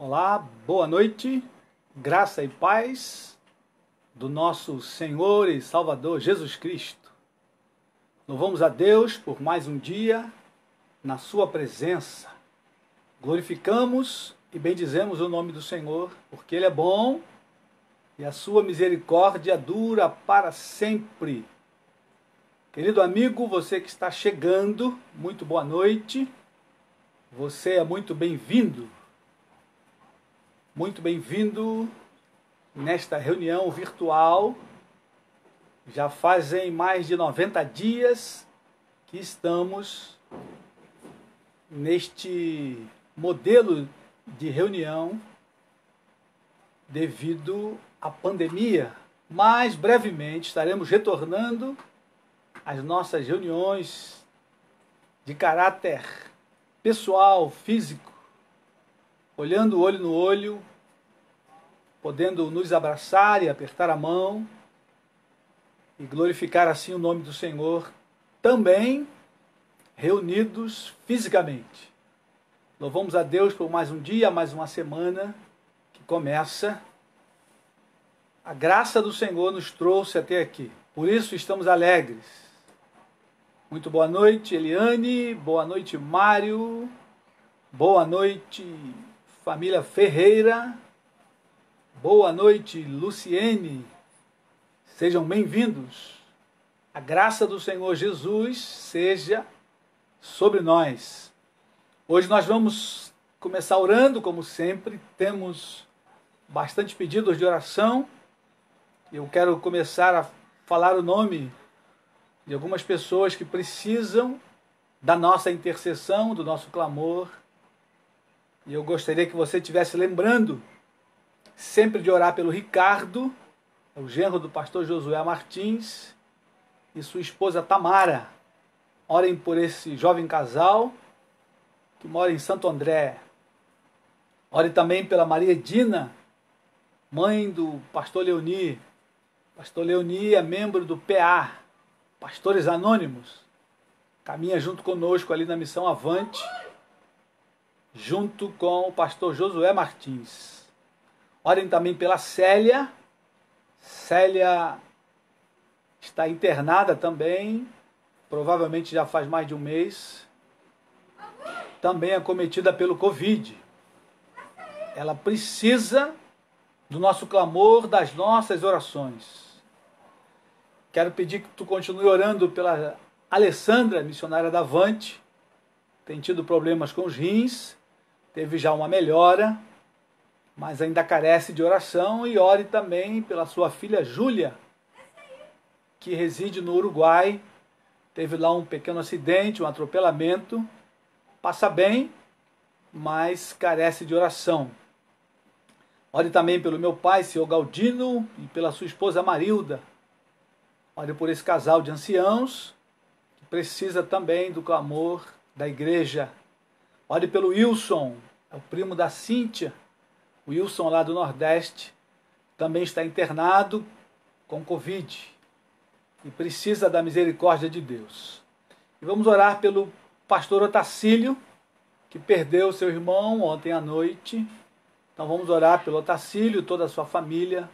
Olá, boa noite, graça e paz do nosso Senhor e Salvador Jesus Cristo. Louvamos a Deus por mais um dia na sua presença. Glorificamos e bendizemos o nome do Senhor, porque Ele é bom e a sua misericórdia dura para sempre. Querido amigo, você que está chegando, muito boa noite. Você é muito bem-vindo. Muito bem-vindo nesta reunião virtual. Já fazem mais de 90 dias que estamos neste modelo de reunião devido à pandemia. Mas brevemente estaremos retornando às nossas reuniões de caráter pessoal, físico, olhando olho no olho, podendo nos abraçar e apertar a mão e glorificar assim o nome do Senhor, também reunidos fisicamente. Louvamos a Deus por mais um dia, mais uma semana que começa. A graça do Senhor nos trouxe até aqui, por isso estamos alegres. Muito boa noite, Eliane, boa noite, Mário, boa noite, família Ferreira, boa noite, Luciene, sejam bem-vindos. A graça do Senhor Jesus seja sobre nós. Hoje nós vamos começar orando, como sempre, temos bastante pedidos de oração. Eu quero começar a falar o nome de algumas pessoas que precisam da nossa intercessão, do nosso clamor. E eu gostaria que você estivesse lembrando sempre de orar pelo Ricardo, o genro do pastor Josué Martins, e sua esposa Tamara. Orem por esse jovem casal que mora em Santo André. Ore também pela Maria Edina, mãe do pastor Leoni. Pastor Leoni é membro do PA, Pastores Anônimos. Caminha junto conosco ali na Missão Avante, junto com o pastor Josué Martins. Orem também pela Célia. Célia está internada também, provavelmente já faz mais de um mês. Também acometida pelo Covid. Ela precisa do nosso clamor, das nossas orações. Quero pedir que tu continue orando pela Alessandra, missionária da Avante. Tem tido problemas com os rins, teve já uma melhora, mas ainda carece de oração. E ore também pela sua filha Júlia, que reside no Uruguai. Teve lá um pequeno acidente, um atropelamento. Passa bem, mas carece de oração. Ore também pelo meu pai, senhor Galdino, e pela sua esposa Marilda. Ore por esse casal de anciãos, que precisa também do clamor da igreja. Ore pelo Wilson, é o primo da Cíntia. O Wilson lá do Nordeste também está internado com Covid e precisa da misericórdia de Deus. E vamos orar pelo pastor Otacílio, que perdeu seu irmão ontem à noite. Então vamos orar pelo Otacílio e toda a sua família,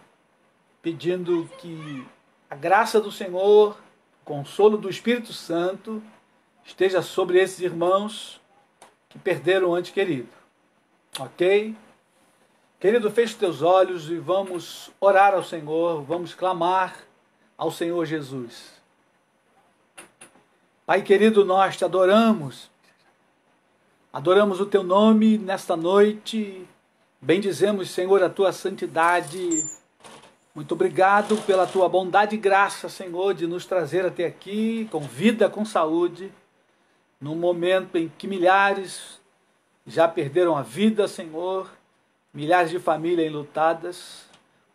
pedindo que a graça do Senhor, o consolo do Espírito Santo, esteja sobre esses irmãos que perderam o ente querido. Ok? Querido, feche os teus olhos e vamos orar ao Senhor, vamos clamar ao Senhor Jesus. Pai querido, nós te adoramos. Adoramos o teu nome nesta noite. Bendizemos, Senhor, a tua santidade. Muito obrigado pela tua bondade e graça, Senhor, de nos trazer até aqui com vida, com saúde, num momento em que milhares já perderam a vida, Senhor, milhares de famílias enlutadas.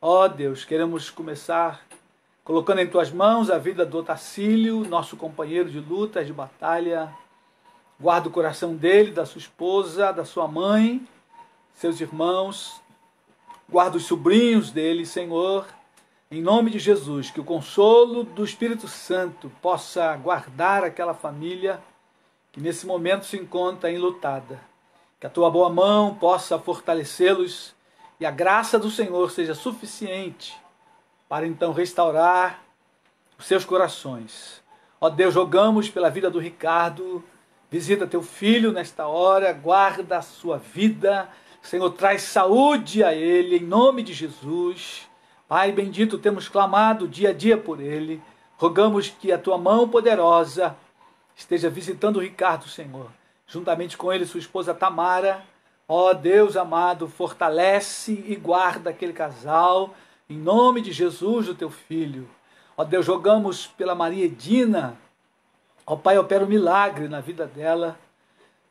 Ó Deus, queremos começar colocando em tuas mãos a vida do Otacílio, nosso companheiro de lutas, de batalha. Guarda o coração dele, da sua esposa, da sua mãe, seus irmãos. Guarda os sobrinhos dele, Senhor. Em nome de Jesus, que o consolo do Espírito Santo possa guardar aquela família que nesse momento se encontra enlutada. que a tua boa mão possa fortalecê-los e a graça do Senhor seja suficiente para então restaurar os seus corações. Ó Deus, rogamos pela vida do Ricardo, visita teu filho nesta hora, guarda a sua vida, Senhor, traz saúde a ele, em nome de Jesus. Pai bendito, temos clamado dia a dia por ele, rogamos que a tua mão poderosa esteja visitando o Ricardo, Senhor, juntamente com ele sua esposa Tamara. Ó Deus amado, fortalece e guarda aquele casal, em nome de Jesus, o teu filho. Ó Deus, rogamos pela Maria Edina. Ó Pai, opera um milagre na vida dela.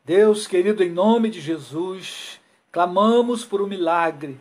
Deus querido, em nome de Jesus, clamamos por um milagre.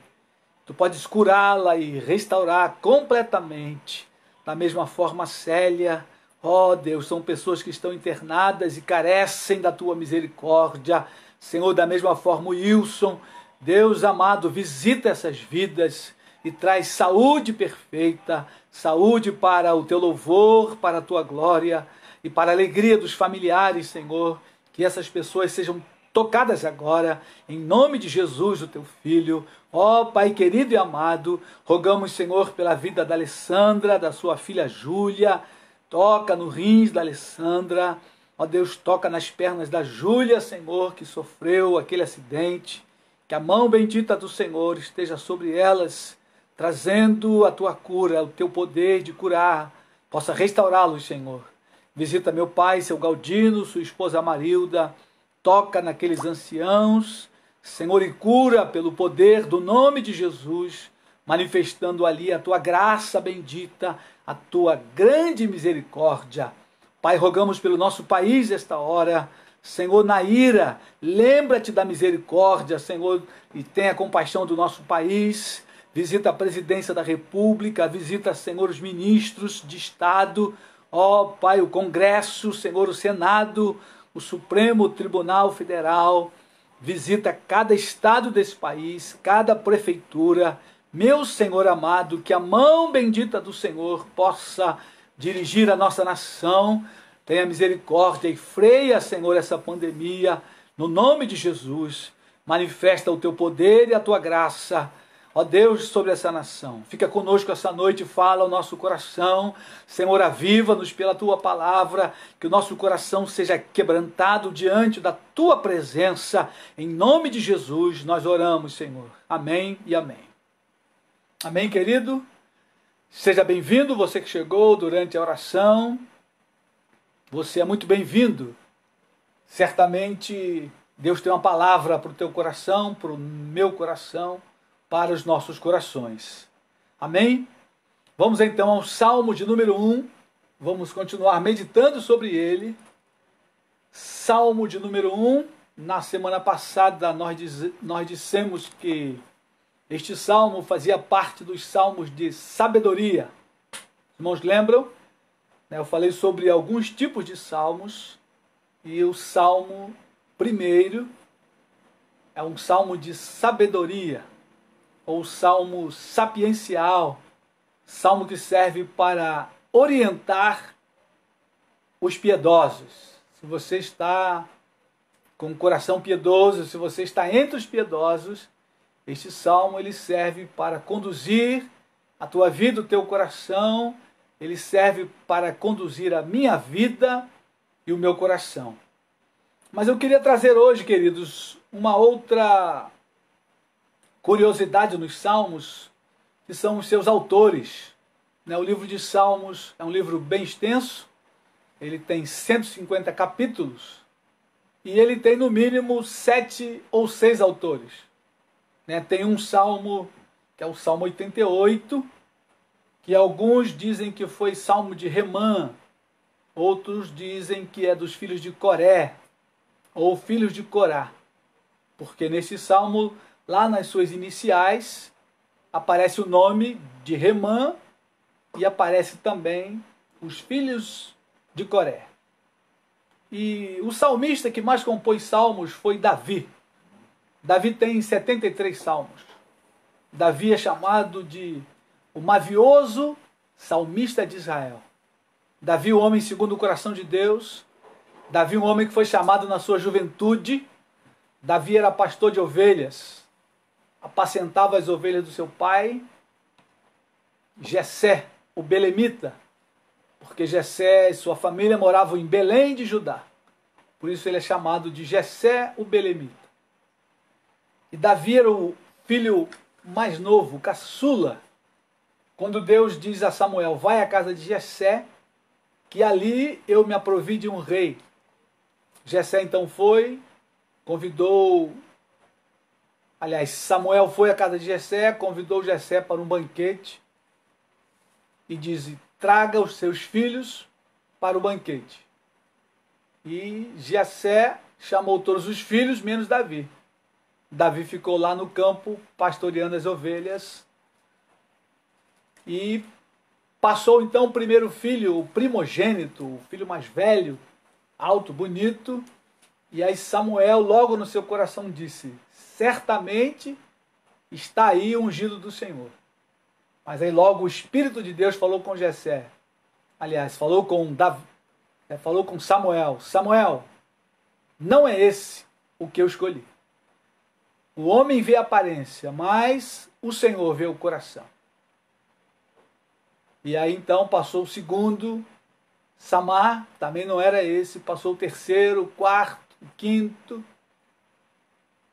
Tu podes curá-la e restaurar completamente. Da mesma forma, Célia. Ó Deus, são pessoas que estão internadas e carecem da tua misericórdia. Senhor, da mesma forma, o Wilson. Deus amado, visita essas vidas e traz saúde perfeita, saúde para o teu louvor, para a tua glória e para a alegria dos familiares, Senhor, que essas pessoas sejam tocadas agora, em nome de Jesus, o teu Filho. Ó Pai querido e amado, rogamos, Senhor, pela vida da Alessandra, da sua filha Júlia. Toca no rins da Alessandra, ó Deus, toca nas pernas da Júlia, Senhor, que sofreu aquele acidente. Que a mão bendita do Senhor esteja sobre elas, trazendo a tua cura, o teu poder de curar, possa restaurá-los, Senhor. Visita meu pai, seu Galdino, sua esposa Marilda, toca naqueles anciãos, Senhor, e cura pelo poder do nome de Jesus, manifestando ali a tua graça bendita, a tua grande misericórdia. Pai, rogamos pelo nosso país esta hora, Senhor, na ira, lembra-te da misericórdia, Senhor, e tenha compaixão do nosso país. Visita a presidência da República, visita, Senhor, os ministros de Estado, ó Pai, o Congresso, Senhor, o Senado, o Supremo Tribunal Federal. Visita cada estado desse país, cada prefeitura. Meu Senhor amado, que a mão bendita do Senhor possa dirigir a nossa nação. Tenha misericórdia e freia, Senhor, essa pandemia. No nome de Jesus, manifesta o teu poder e a tua graça, ó Deus, sobre essa nação. Fica conosco essa noite, fala ao nosso coração. Senhor, aviva-nos pela tua palavra, que o nosso coração seja quebrantado diante da tua presença. Em nome de Jesus, nós oramos, Senhor. Amém e amém. Amém, querido? Seja bem-vindo, você que chegou durante a oração. Você é muito bem-vindo. Certamente Deus tem uma palavra para o teu coração, para o meu coração, para os nossos corações. Amém? Vamos então ao Salmo de número 1. Vamos continuar meditando sobre ele. Salmo de número 1. Na semana passada nós dissemos que este salmo fazia parte dos salmos de sabedoria. Os irmãos lembram? Eu falei sobre alguns tipos de salmos. E o salmo primeiro é um salmo de sabedoria, ou salmo sapiencial, salmo que serve para orientar os piedosos. Se você está com um coração piedoso, se você está entre os piedosos, este salmo ele serve para conduzir a tua vida, o teu coração, ele serve para conduzir a minha vida e o meu coração. Mas eu queria trazer hoje, queridos, uma outra curiosidade nos Salmos, que são os seus autores. O livro de Salmos é um livro bem extenso, ele tem 150 capítulos, e ele tem no mínimo 7 ou 6 autores. Tem um salmo, que é o Salmo 88, que alguns dizem que foi salmo de Remã, outros dizem que é dos filhos de Coré, ou filhos de Corá, porque nesse salmo, lá nas suas iniciais, aparece o nome de Remã e aparece também os filhos de Coré. E o salmista que mais compôs salmos foi Davi. Davi tem 73 salmos. Davi é chamado de o mavioso salmista de Israel. Davi, o homem segundo o coração de Deus. Davi, um homem que foi chamado na sua juventude. Davi era pastor de ovelhas, apacentava as ovelhas do seu pai, Jessé, o belemita, porque Jessé e sua família moravam em Belém de Judá. Por isso ele é chamado de Jessé, o belemita. E Davi era o filho mais novo, caçula. Quando Deus diz a Samuel, vai à casa de Jessé, que ali eu me aprovi de um rei. Jessé então foi, Samuel foi à casa de Jessé, convidou Jessé para um banquete e diz, traga os seus filhos para o banquete. E Jessé chamou todos os filhos, menos Davi. Davi ficou lá no campo, pastoreando as ovelhas. E passou então o primeiro filho, o primogênito, o filho mais velho, alto, bonito. E aí Samuel, logo no seu coração, disse, certamente está aí o ungido do Senhor. Mas aí logo o Espírito de Deus falou com Jessé. Aliás, falou com Samuel. Samuel, não é esse o que eu escolhi. O homem vê a aparência, mas o Senhor vê o coração. E aí então passou o segundo, Samar, também não era esse, passou o terceiro, o quarto, o quinto,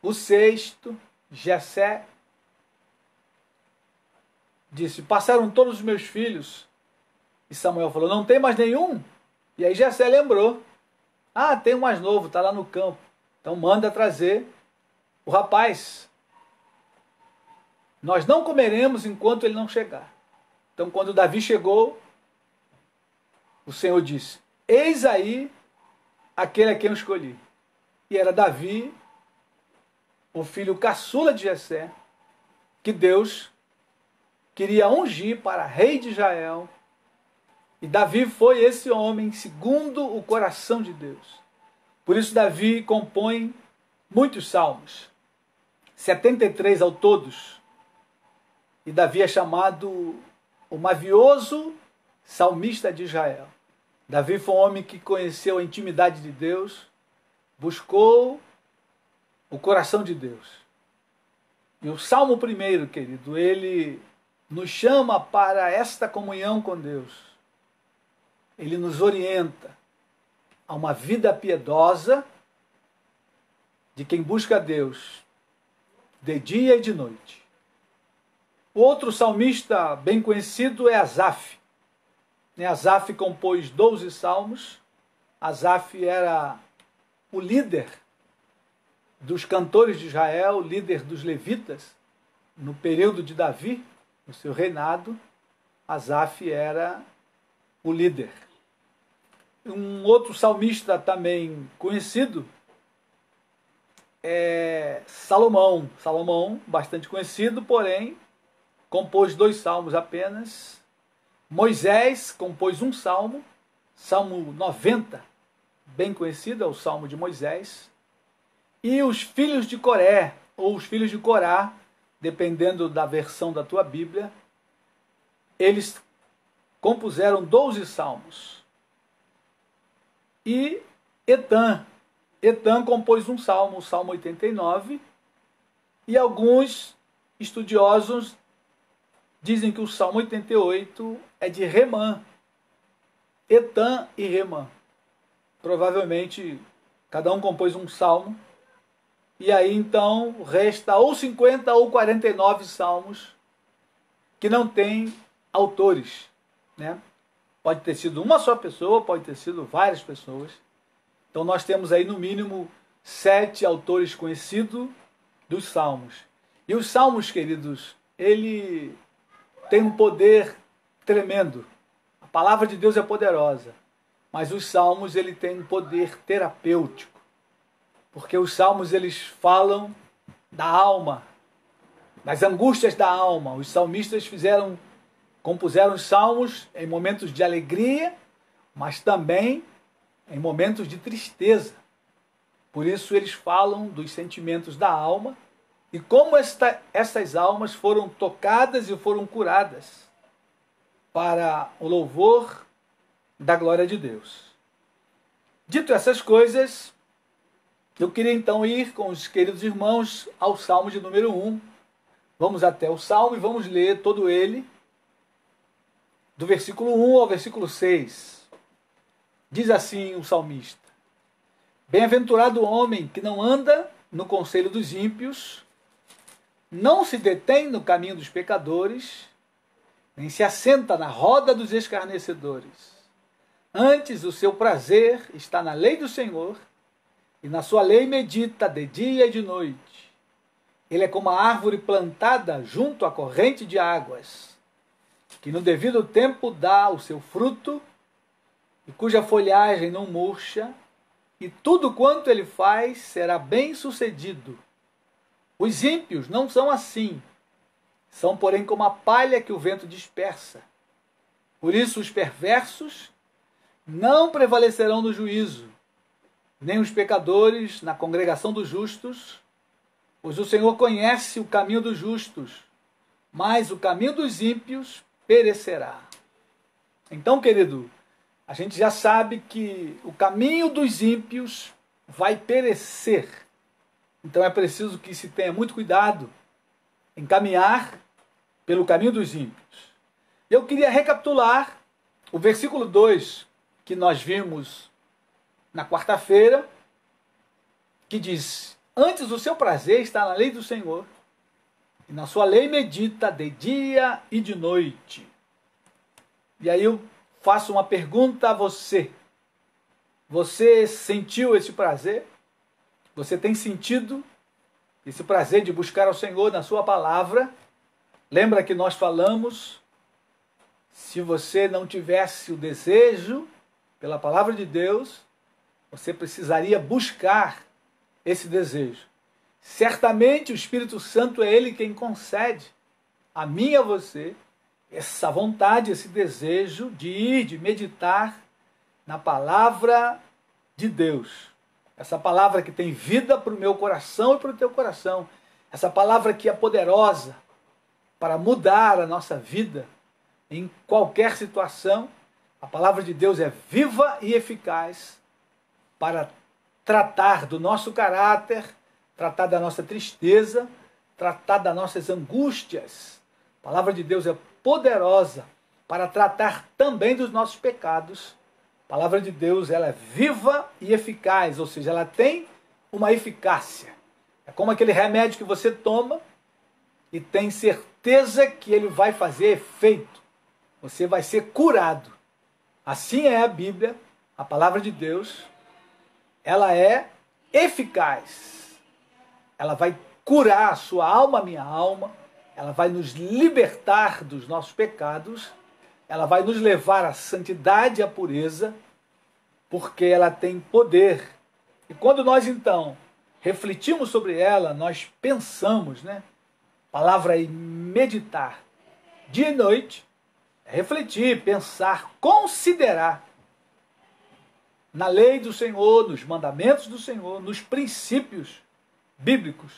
o sexto, Jessé. Disse, passaram todos os meus filhos. E Samuel falou, não tem mais nenhum? E aí Jessé lembrou, tem um mais novo, está lá no campo. Então manda trazer o rapaz. Nós não comeremos enquanto ele não chegar. Então quando Davi chegou, o Senhor disse, eis aí aquele a quem eu escolhi. E era Davi, o filho caçula de Jessé, que Deus queria ungir para rei de Israel. E Davi foi esse homem segundo o coração de Deus. Por isso Davi compõe muitos salmos, 73 ao todos. E Davi é chamado o mavioso salmista de Israel. Davi foi um homem que conheceu a intimidade de Deus, buscou o coração de Deus. E o Salmo 1, querido, ele nos chama para esta comunhão com Deus. Ele nos orienta a uma vida piedosa de quem busca Deus de dia e de noite. O outro salmista bem conhecido é Asaf. Asaf compôs 12 salmos. Asaf era o líder dos cantores de Israel, líder dos levitas, no período de Davi, no seu reinado. Asaf era o líder. Um outro salmista também conhecido é Salomão. Salomão, bastante conhecido, porém, compôs 2 salmos apenas. Moisés compôs um salmo, Salmo 90, bem conhecido, é o Salmo de Moisés. E os filhos de Coré, ou os filhos de Corá, dependendo da versão da tua Bíblia, eles compuseram 12 salmos. E Etã compôs um salmo, o Salmo 89, e alguns estudiosos dizem que o Salmo 88 é de Remã, Etã e Remã. Provavelmente cada um compôs um salmo, e aí então resta ou 50 ou 49 salmos que não têm autores, né? Pode ter sido uma só pessoa, pode ter sido várias pessoas. Então nós temos aí no mínimo 7 autores conhecidos dos salmos. E os salmos, queridos, ele tem um poder tremendo. A palavra de Deus é poderosa, mas os salmos ele tem um poder terapêutico, porque os salmos eles falam da alma, das angústias da alma. Os salmistas compuseram os salmos em momentos de alegria, mas também em momentos de tristeza. Por isso eles falam dos sentimentos da alma e como essas almas foram tocadas e foram curadas para o louvor da glória de Deus. Dito essas coisas, Eu queria então ir com os queridos irmãos ao Salmo de número 1. Vamos até o Salmo e vamos ler todo ele, do versículo 1 ao versículo 6. Diz assim o salmista: Bem-aventurado o homem que não anda no conselho dos ímpios, não se detém no caminho dos pecadores, nem se assenta na roda dos escarnecedores. Antes o seu prazer está na lei do Senhor, e na sua lei medita de dia e de noite. Ele é como a árvore plantada junto à corrente de águas, que no devido tempo dá o seu fruto, e cuja folhagem não murcha, e tudo quanto ele faz será bem sucedido. Os ímpios não são assim, são porém como a palha que o vento dispersa. Por isso os perversos não prevalecerão no juízo, nem os pecadores na congregação dos justos, pois o Senhor conhece o caminho dos justos, mas o caminho dos ímpios perecerá. Então, querido, a gente já sabe que o caminho dos ímpios vai perecer. Então é preciso que se tenha muito cuidado em caminhar pelo caminho dos ímpios. Eu queria recapitular o versículo 2 que nós vimos na quarta-feira, que diz: Antes o seu prazer está na lei do Senhor, e na sua lei medita de dia e de noite. E aí eu faço uma pergunta a você. Você sentiu esse prazer? Você tem sentido esse prazer de buscar ao Senhor na sua palavra? Lembra que nós falamos, se você não tivesse o desejo pela palavra de Deus, você precisaria buscar esse desejo. Certamente o Espírito Santo é Ele quem concede a mim e a você essa vontade, esse desejo de ir, de meditar na palavra de Deus. Essa palavra que tem vida para o meu coração e para o teu coração. Essa palavra que é poderosa para mudar a nossa vida em qualquer situação. A palavra de Deus é viva e eficaz para tratar do nosso caráter, tratar da nossa tristeza, tratar das nossas angústias. A palavra de Deus é poderosa para tratar também dos nossos pecados. A palavra de Deus, ela é viva e eficaz, ou seja, ela tem uma eficácia. É como aquele remédio que você toma e tem certeza que ele vai fazer efeito. Você vai ser curado. Assim é a Bíblia, a palavra de Deus. Ela é eficaz. Ela vai curar a sua alma, a minha alma. Ela vai nos libertar dos nossos pecados. Ela vai nos levar à santidade e à pureza, porque ela tem poder. E quando nós, então, refletimos sobre ela, nós pensamos, né? A palavra é meditar. Dia e noite, é refletir, pensar, considerar na lei do Senhor, nos mandamentos do Senhor, nos princípios bíblicos.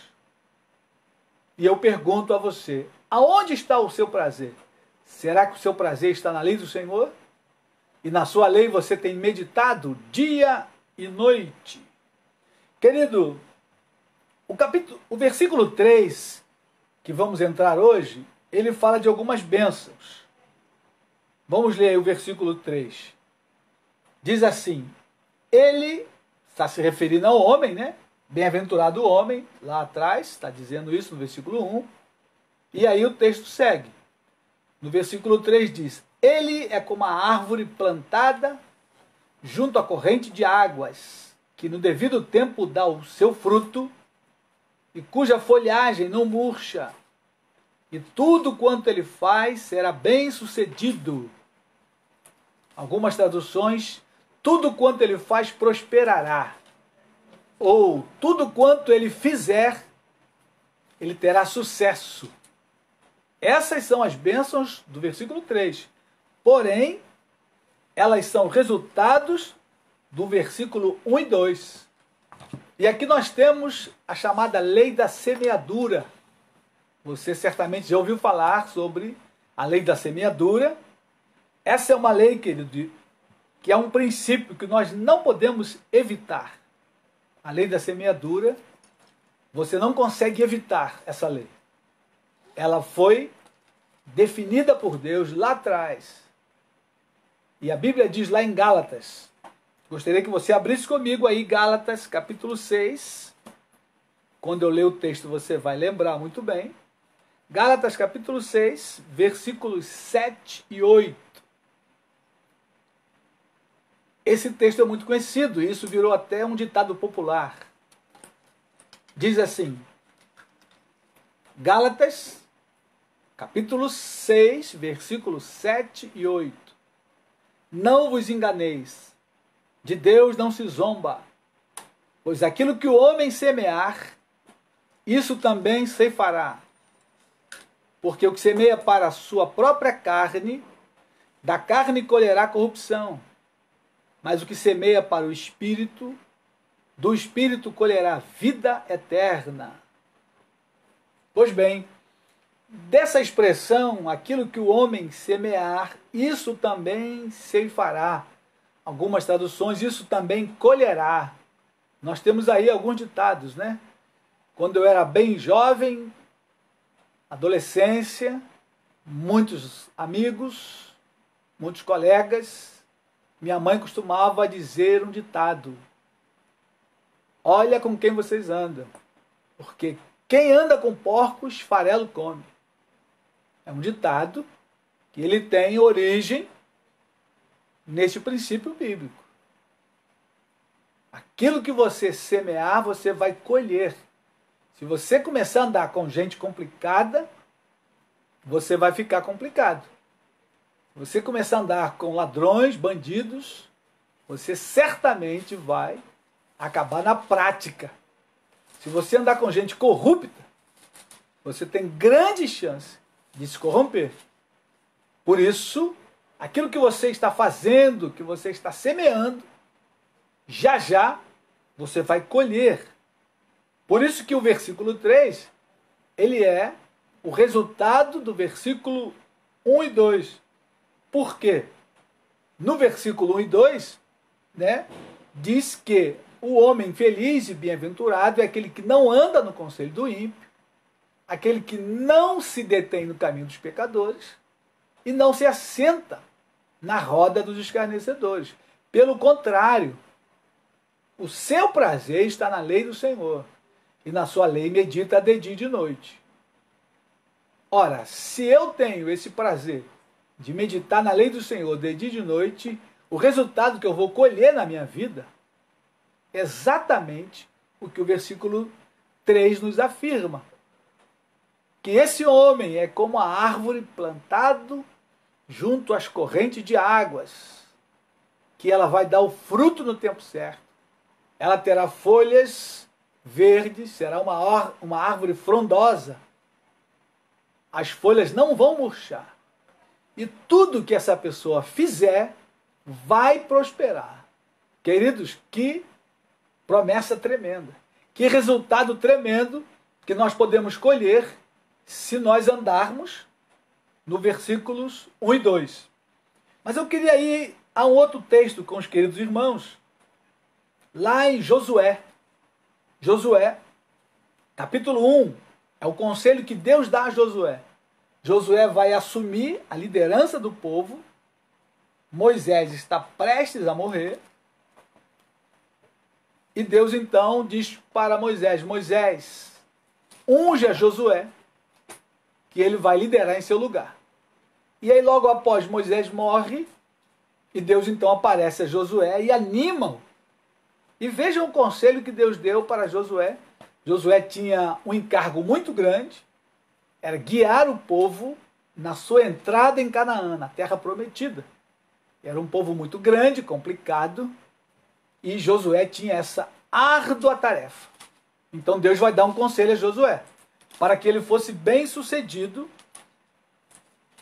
E eu pergunto a você, aonde está o seu prazer? Será que o seu prazer está na lei do Senhor? E na sua lei você tem meditado dia e noite? Querido, o versículo 3, que vamos entrar hoje, ele fala de algumas bênçãos. Vamos ler aí o versículo 3. Diz assim: ele está se referindo ao homem, né? Bem-aventurado o homem, lá atrás, está dizendo isso no versículo 1. E aí o texto segue. No versículo 3 diz: ele é como a árvore plantada junto à corrente de águas, que no devido tempo dá o seu fruto, e cuja folhagem não murcha, e tudo quanto ele faz será bem sucedido. Algumas traduções, tudo quanto ele faz prosperará. Ou tudo quanto ele fizer, ele terá sucesso. Essas são as bênçãos do versículo 3. Porém, elas são resultados do versículo 1 e 2. E aqui nós temos a chamada lei da semeadura. Você certamente já ouviu falar sobre a lei da semeadura. Essa é uma lei, querido, que é um princípio que nós não podemos evitar. a lei da semeadura, você não consegue evitar essa lei. Ela foi definida por Deus lá atrás. E a Bíblia diz lá em Gálatas, gostaria que você abrisse comigo aí Gálatas capítulo 6, quando eu ler o texto você vai lembrar muito bem. Gálatas capítulo 6, versículos 7 e 8. Esse texto é muito conhecido e isso virou até um ditado popular. Diz assim, Gálatas capítulo 6, versículos 7 e 8. Não vos enganeis, de Deus não se zomba, pois aquilo que o homem semear, isso também ceifará. Porque o que semeia para a sua própria carne, da carne colherá corrupção. Mas o que semeia para o Espírito, do Espírito colherá vida eterna. Pois bem, dessa expressão, aquilo que o homem semear, isso também ceifará. Algumas traduções, isso também colherá. Nós temos aí alguns ditados, né? Quando eu era bem jovem, adolescência, muitos amigos, muitos colegas, minha mãe costumava dizer um ditado: olha com quem vocês andam, porque quem anda com porcos, farelo come. É um ditado que ele tem origem nesse princípio bíblico. Aquilo que você semear, você vai colher. Se você começar a andar com gente complicada, você vai ficar complicado. Se você começar a andar com ladrões, bandidos, você certamente vai acabar na prática. Se você andar com gente corrupta, você tem grande chance de se corromper. Por isso, aquilo que você está fazendo, que você está semeando, já já você vai colher. Por isso que o versículo 3, ele é o resultado do versículo 1 e 2. Por quê? No versículo 1 e 2, né, diz que o homem feliz e bem-aventurado é aquele que não anda no conselho do ímpio, aquele que não se detém no caminho dos pecadores e não se assenta na roda dos escarnecedores. Pelo contrário, o seu prazer está na lei do Senhor, e na sua lei medita de dia e de noite. Ora, se eu tenho esse prazer de meditar na lei do Senhor de dia e de noite, o resultado que eu vou colher na minha vida é exatamente o que o versículo 3 nos afirma. Que esse homem é como a árvore plantado junto às correntes de águas, que ela vai dar o fruto no tempo certo. Ela terá folhas verdes, será uma árvore frondosa. As folhas não vão murchar. E tudo que essa pessoa fizer vai prosperar. Queridos, que promessa tremenda. Que resultado tremendo que nós podemos colher se nós andarmos no versículos 1 e 2. Mas eu queria ir a um outro texto com os queridos irmãos, lá em Josué. Josué, capítulo 1, é o conselho que Deus dá a Josué. Josué vai assumir a liderança do povo. Moisés está prestes a morrer. E Deus então diz para Moisés: Moisés, unge a Josué, que ele vai liderar em seu lugar. E aí logo após Moisés morre, e Deus então aparece a Josué e anima-o. E vejam o conselho que Deus deu para Josué. Josué tinha um encargo muito grande, era guiar o povo na sua entrada em Canaã, na terra prometida. Era um povo muito grande, complicado, e Josué tinha essa árdua tarefa. Então Deus vai dar um conselho a Josué, para que ele fosse bem sucedido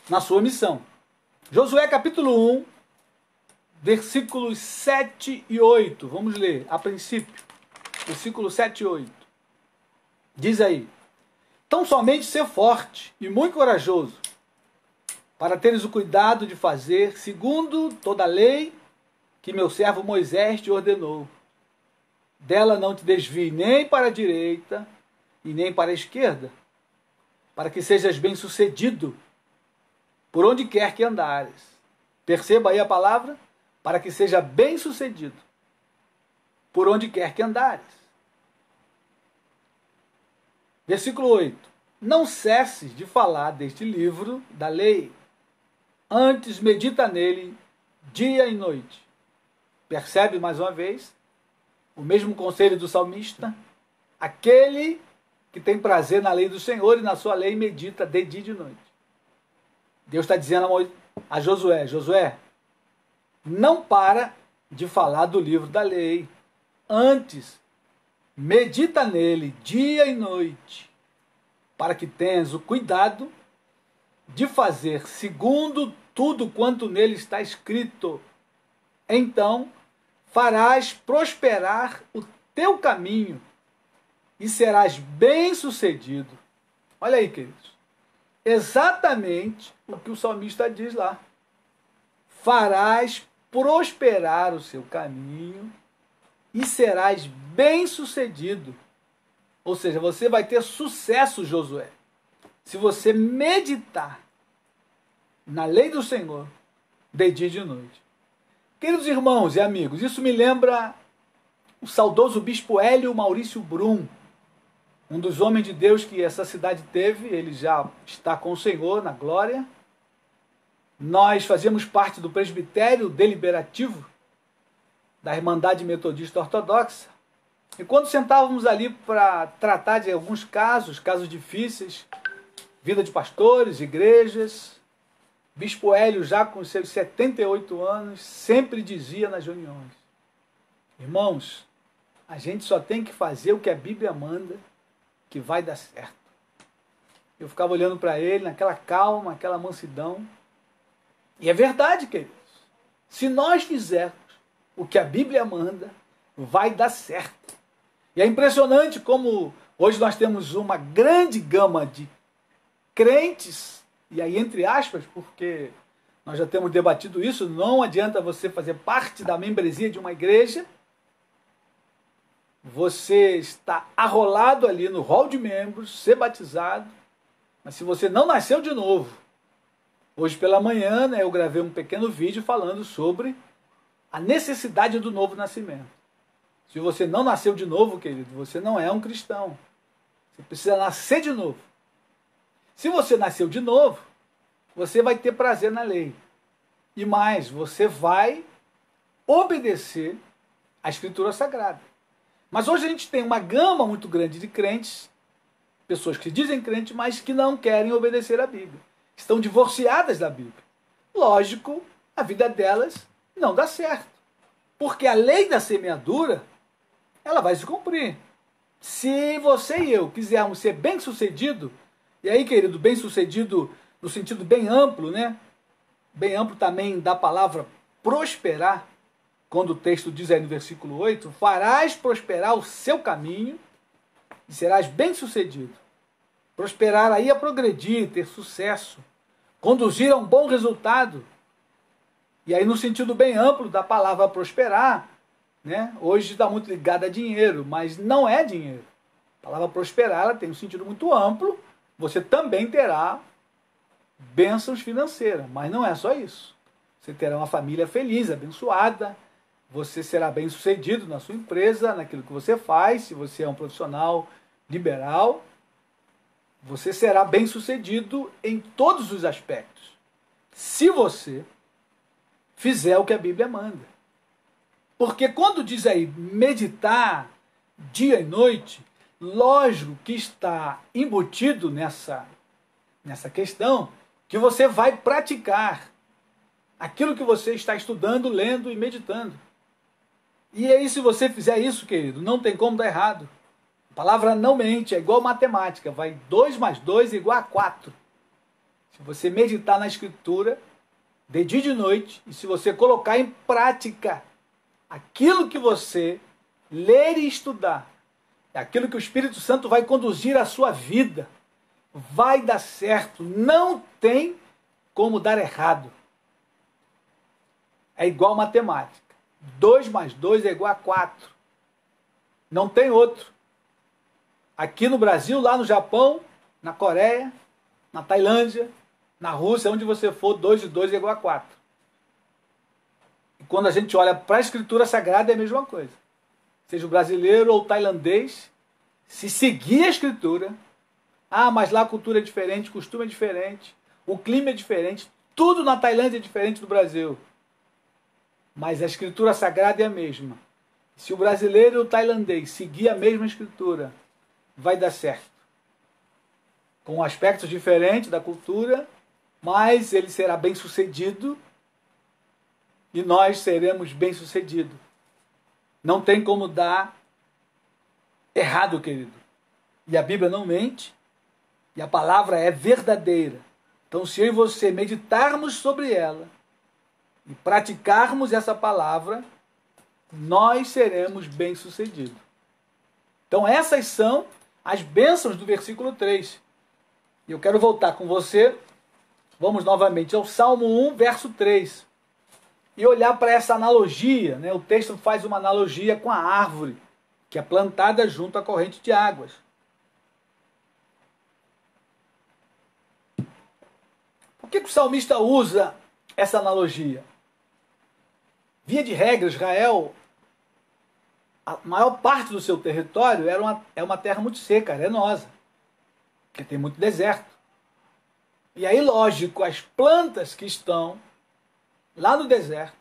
na sua missão. Josué capítulo 1, versículos 7 e 8. Vamos ler a princípio. Versículos 7 e 8. Diz aí: tão somente ser forte e muito corajoso, para teres o cuidado de fazer segundo toda a lei que meu servo Moisés te ordenou. Dela não te desvie nem para a direita e nem para a esquerda, para que sejas bem-sucedido por onde quer que andares. Perceba aí a palavra, para que seja bem-sucedido por onde quer que andares. Versículo 8. Não cesses de falar deste livro da lei, antes medita nele dia e noite. Percebe mais uma vez o mesmo conselho do salmista? Aquele que tem prazer na lei do Senhor e na sua lei medita de dia e de noite. Deus está dizendo a Josué: Josué, não para de falar do livro da lei. Antes, medita nele dia e noite, para que tenhas o cuidado de fazer segundo tudo quanto nele está escrito. Então farás prosperar o teu caminho e serás bem-sucedido. Olha aí, queridos. Exatamente o que o salmista diz lá. Farás prosperar o seu caminho e serás bem-sucedido. Ou seja, você vai ter sucesso, Josué, se você meditar na lei do Senhor de dia e de noite. Queridos irmãos e amigos, isso me lembra o saudoso bispo Hélio Maurício Brum, um dos homens de Deus que essa cidade teve. Ele já está com o Senhor na glória. Nós fazíamos parte do presbitério deliberativo da Irmandade Metodista Ortodoxa. E quando sentávamos ali para tratar de alguns casos difíceis, vida de pastores, igrejas, bispo Hélio, já com seus 78 anos, sempre dizia nas reuniões: irmãos, a gente só tem que fazer o que a Bíblia manda, que vai dar certo. Eu ficava olhando para ele, naquela calma, aquela mansidão. E é verdade, queridos. Se nós fizermos o que a Bíblia manda, vai dar certo. E é impressionante como hoje nós temos uma grande gama de crentes, e aí entre aspas, porque nós já temos debatido isso, não adianta você fazer parte da membresia de uma igreja, você está arrolado ali no hall de membros, ser batizado, mas se você não nasceu de novo, hoje pela manhã, eu gravei um pequeno vídeo falando sobre a necessidade do novo nascimento. Se você não nasceu de novo, querido, você não é um cristão. Você precisa nascer de novo. Se você nasceu de novo, você vai ter prazer na lei. E mais, você vai obedecer à Escritura Sagrada. Mas hoje a gente tem uma gama muito grande de crentes, pessoas que dizem crentes, mas que não querem obedecer à Bíblia. Estão divorciadas da Bíblia. Lógico, a vida delas não dá certo. Porque a lei da semeadura, ela vai se cumprir. Se você e eu quisermos ser bem-sucedido, e aí, querido, bem-sucedido no sentido bem amplo, né? Bem amplo também da palavra prosperar, quando o texto diz aí no versículo 8, farás prosperar o seu caminho e serás bem-sucedido. Prosperar aí é progredir, ter sucesso, conduzir a um bom resultado. E aí no sentido bem amplo da palavra prosperar, né? Hoje está muito ligada a dinheiro, mas não é dinheiro. A palavra prosperar, ela tem um sentido muito amplo. Você também terá bênçãos financeiras, mas não é só isso. Você terá uma família feliz, abençoada, você será bem-sucedido na sua empresa, naquilo que você faz. Se você é um profissional liberal, você será bem-sucedido em todos os aspectos, se você fizer o que a Bíblia manda. Porque quando diz aí meditar dia e noite, lógico que está embutido nessa questão que você vai praticar aquilo que você está estudando, lendo e meditando. E aí, se você fizer isso, querido, não tem como dar errado. A palavra não mente, é igual matemática, vai 2 mais 2 igual a 4. Se você meditar na Escritura, de dia e de noite, e se você colocar em prática aquilo que você ler e estudar, aquilo que o Espírito Santo vai conduzir a sua vida, vai dar certo, não tem como dar errado. É igual matemática. 2 mais 2 é igual a 4. Não tem outro. Aqui no Brasil, lá no Japão, na Coreia, na Tailândia, na Rússia, onde você for, 2 e 2 é igual a 4. E quando a gente olha para a Escritura Sagrada é a mesma coisa. Seja o brasileiro ou o tailandês, se seguir a Escritura, mas lá a cultura é diferente, o costume é diferente, o clima é diferente, tudo na Tailândia é diferente do Brasil. Mas a Escritura Sagrada é a mesma. Se o brasileiro e o tailandês seguir a mesma Escritura, vai dar certo. Com aspectos diferentes da cultura, mas ele será bem sucedido e nós seremos bem sucedidos. Não tem como dar errado, querido. E a Bíblia não mente, e a palavra é verdadeira. Então, se eu e você meditarmos sobre ela e praticarmos essa palavra, nós seremos bem-sucedidos. Então, essas são as bênçãos do versículo 3. E eu quero voltar com você, vamos novamente ao Salmo 1, verso 3. E olhar para essa analogia, né? O texto faz uma analogia com a árvore, que é plantada junto à corrente de águas. Por que o salmista usa essa analogia? Via de regra, Israel, a maior parte do seu território é uma terra muito seca, arenosa, porque tem muito deserto. E aí, lógico, as plantas que estão lá no deserto,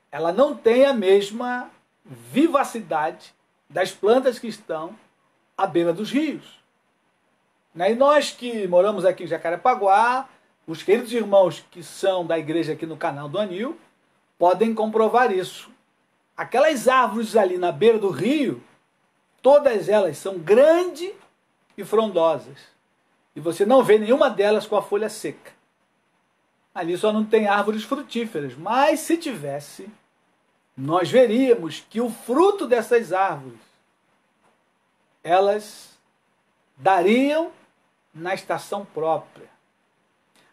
ela não tem a mesma vivacidade das plantas que estão à beira dos rios. E nós que moramos aqui em Jacarepaguá, os queridos irmãos que são da igreja aqui no canal do Anil, podem comprovar isso. Aquelas árvores ali na beira do rio, todas elas são grandes e frondosas. E você não vê nenhuma delas com a folha seca. Ali só não tem árvores frutíferas, mas se tivesse, nós veríamos que o fruto dessas árvores, elas dariam na estação própria.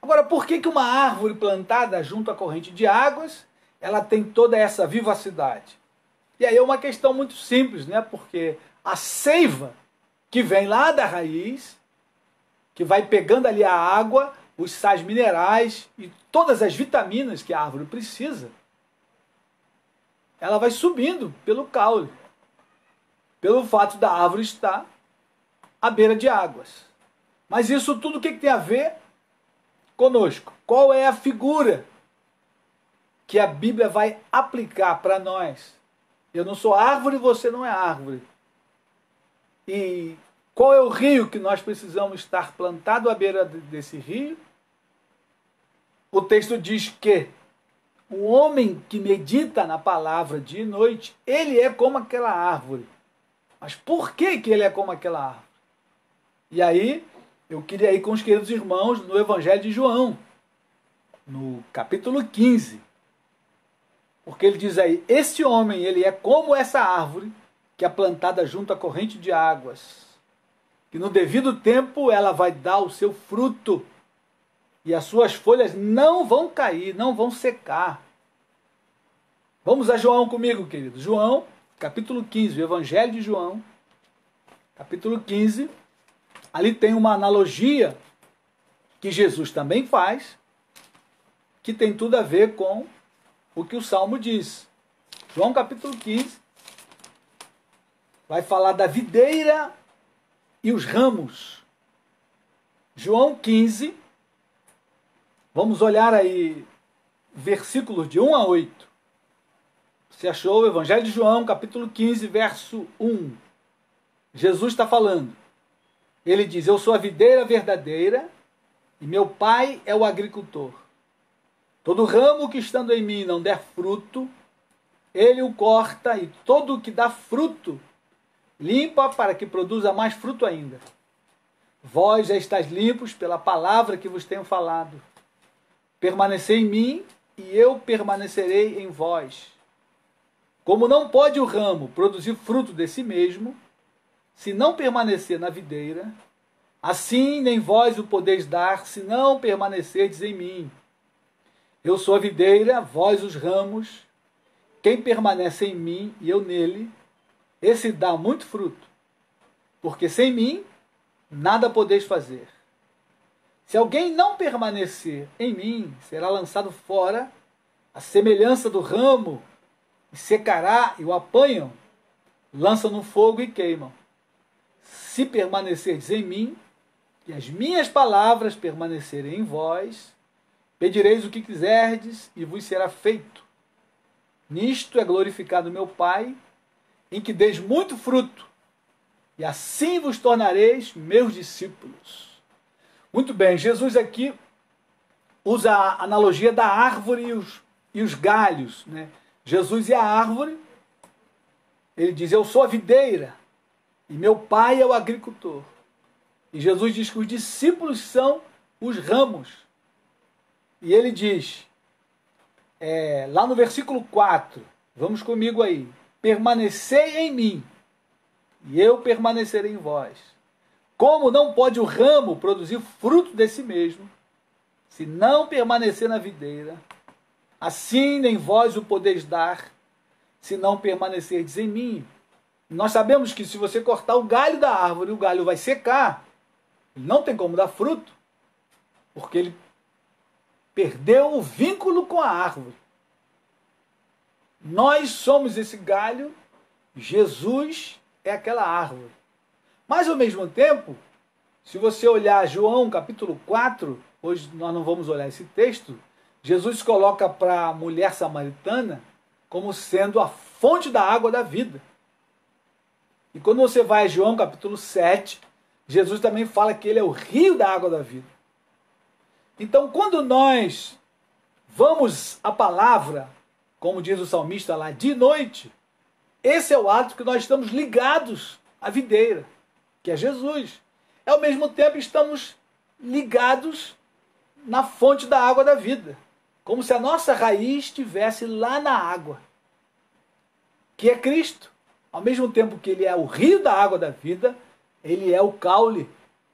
Agora, por que uma árvore plantada junto à corrente de águas, ela tem toda essa vivacidade? E aí é uma questão muito simples, né? Porque a seiva que vem lá da raiz, que vai pegando ali a água, os sais minerais e todas as vitaminas que a árvore precisa, ela vai subindo pelo caule, pelo fato da árvore estar à beira de águas. Mas isso tudo o que tem a ver conosco? Qual é a figura que a Bíblia vai aplicar para nós? Eu não sou árvore, você não é árvore. E qual é o rio que nós precisamos estar plantado à beira desse rio? O texto diz que o homem que medita na palavra dia e noite, ele é como aquela árvore. Mas por que ele é como aquela árvore? E aí, eu queria ir com os queridos irmãos no Evangelho de João, no capítulo 15. Porque ele diz aí, esse homem, ele é como essa árvore que é plantada junto à corrente de águas. Que no devido tempo ela vai dar o seu fruto. E as suas folhas não vão cair, não vão secar. Vamos a João comigo, querido. João, capítulo 15, o Evangelho de João, capítulo 15. Ali tem uma analogia que Jesus também faz, que tem tudo a ver com o que o Salmo diz. João capítulo 15 vai falar da videira e os ramos. João 15, vamos olhar aí versículos de 1 a 8. Você achou o Evangelho de João, capítulo 15, verso 1. Jesus está falando. Ele diz, eu sou a videira verdadeira e meu pai é o agricultor. Todo ramo que estando em mim não der fruto, ele o corta e todo o que dá fruto, limpa para que produza mais fruto ainda. Vós já estáis limpos pela palavra que vos tenho falado. Permanecei em mim e eu permanecerei em vós. Como não pode o ramo produzir fruto de si mesmo, se não permanecer na videira, assim nem vós o podeis dar, se não permanecerdes em mim. Eu sou a videira, vós os ramos. Quem permanece em mim e eu nele, esse dá muito fruto, porque sem mim nada podeis fazer. Se alguém não permanecer em mim, será lançado fora, à semelhança do ramo, e secará, e o apanham, lançam no fogo e queimam. Se permanecerdes em mim, e as minhas palavras permanecerem em vós, pedireis o que quiserdes, e vos será feito. Nisto é glorificado meu Pai, em que deis muito fruto, e assim vos tornareis meus discípulos. Muito bem, Jesus aqui usa a analogia da árvore e os galhos, né? Jesus é a árvore, ele diz, eu sou a videira, e meu Pai é o agricultor. E Jesus diz que os discípulos são os ramos. E ele diz, lá no versículo 4, vamos comigo aí, permanecei em mim, e eu permanecerei em vós. Como não pode o ramo produzir fruto de si mesmo, se não permanecer na videira, assim nem vós o podeis dar, se não permanecerdes em mim. Nós sabemos que se você cortar o galho da árvore, o galho vai secar, não tem como dar fruto, porque ele perdeu o vínculo com a árvore. Nós somos esse galho, Jesus é aquela árvore. Mas, ao mesmo tempo, se você olhar João capítulo 4, hoje nós não vamos olhar esse texto, Jesus coloca para a mulher samaritana como sendo a fonte da água da vida. E quando você vai a João capítulo 7, Jesus também fala que ele é o rio da água da vida. Então, quando nós vamos à palavra, como diz o salmista lá, de noite, esse é o ato que nós estamos ligados à videira, que é Jesus. Ao mesmo tempo estamos ligados na fonte da água da vida, como se a nossa raiz estivesse lá na água, que é Cristo. Ao mesmo tempo que ele é o rio da água da vida, ele é o caule.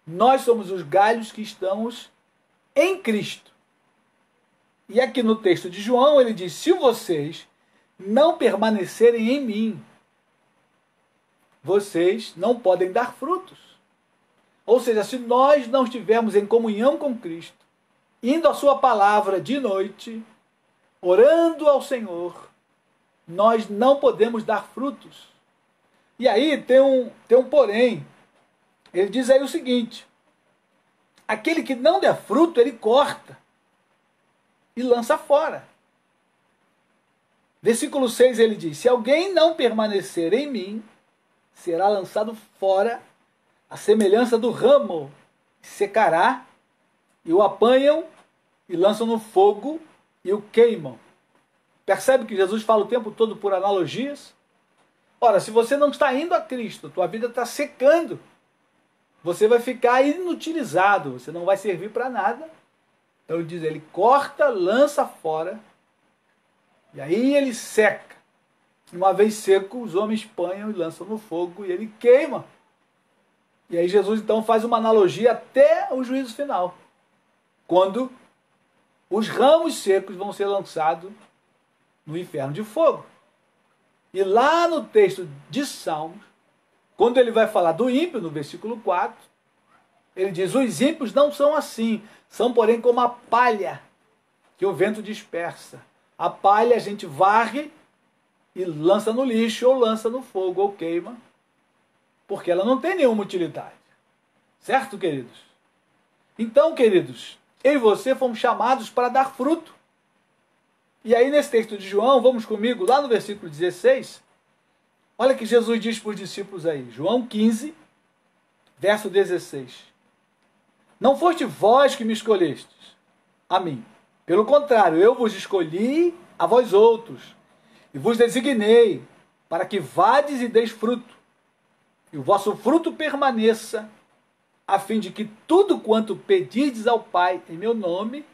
Nós somos os galhos que estamos em Cristo. E aqui no texto de João ele diz, se vocês não permanecerem em mim, vocês não podem dar frutos. Ou seja, se nós não estivermos em comunhão com Cristo, indo à sua palavra de noite, orando ao Senhor, nós não podemos dar frutos. E aí tem um porém. Ele diz aí o seguinte, aquele que não der fruto, ele corta e lança fora. Versículo 6 ele diz, se alguém não permanecer em mim, será lançado fora, a semelhança do ramo, secará, e o apanham, e lançam no fogo, e o queimam. Percebe que Jesus fala o tempo todo por analogias? Ora, se você não está indo a Cristo, tua vida está secando, você vai ficar inutilizado, você não vai servir para nada. Então ele diz, ele corta, lança fora, e aí ele seca. Uma vez seco, os homens apanham e lançam no fogo, e ele queima. E aí Jesus então faz uma analogia até o juízo final, quando os ramos secos vão ser lançados no inferno de fogo. E lá no texto de Salmos, quando ele vai falar do ímpio, no versículo 4, ele diz, os ímpios não são assim, são porém como a palha que o vento dispersa. A palha a gente varre e lança no lixo, ou lança no fogo, ou queima, porque ela não tem nenhuma utilidade. Certo, queridos? Então, queridos, eu e você fomos chamados para dar fruto. E aí, nesse texto de João, vamos comigo lá no versículo 16, olha que Jesus diz para os discípulos aí, João 15, verso 16. Não foste vós que me escolhestes, a mim. Pelo contrário, eu vos escolhi a vós outros, e vos designei, para que vades e deis fruto, e o vosso fruto permaneça, a fim de que tudo quanto pedirdes ao Pai em meu nome,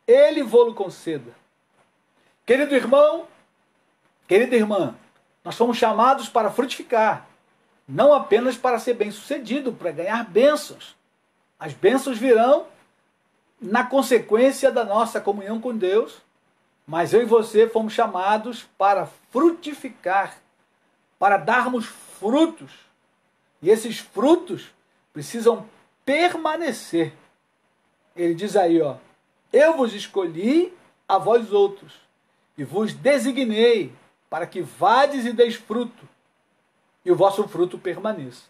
Ele vô-lo conceda. Querido irmão, querida irmã, nós fomos chamados para frutificar, não apenas para ser bem-sucedido, para ganhar bênçãos. As bênçãos virão na consequência da nossa comunhão com Deus, mas eu e você fomos chamados para frutificar, para darmos frutos. E esses frutos precisam permanecer. Ele diz aí, ó, eu vos escolhi a vós outros, e vos designei para que vades e deis fruto, e o vosso fruto permaneça.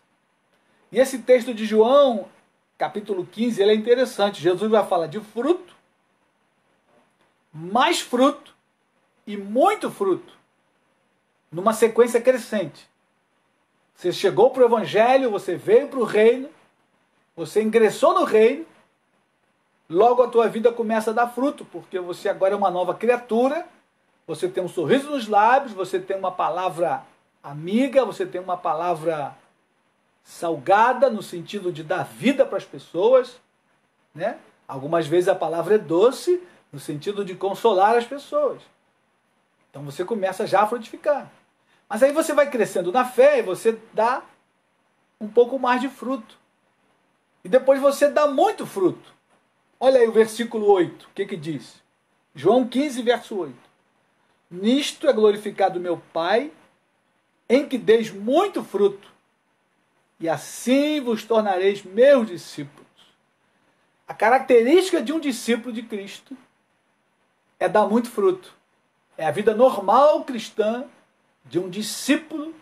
E esse texto de João, capítulo 15, ele é interessante. Jesus vai falar de fruto, mais fruto e muito fruto, numa sequência crescente. Você chegou para o Evangelho, você veio para o reino, você ingressou no reino, logo a tua vida começa a dar fruto, porque você agora é uma nova criatura, você tem um sorriso nos lábios, você tem uma palavra amiga, você tem uma palavra salgada, no sentido de dar vida para as pessoas, né? Algumas vezes a palavra é doce, no sentido de consolar as pessoas. Então você começa já a frutificar. Mas aí você vai crescendo na fé e você dá um pouco mais de fruto. E depois você dá muito fruto. Olha aí o versículo 8, o que diz? João 15, verso 8. Nisto é glorificado meu Pai, em que deis muito fruto, e assim vos tornareis meus discípulos. A característica de um discípulo de Cristo é dar muito fruto. É a vida normal cristã de um discípulo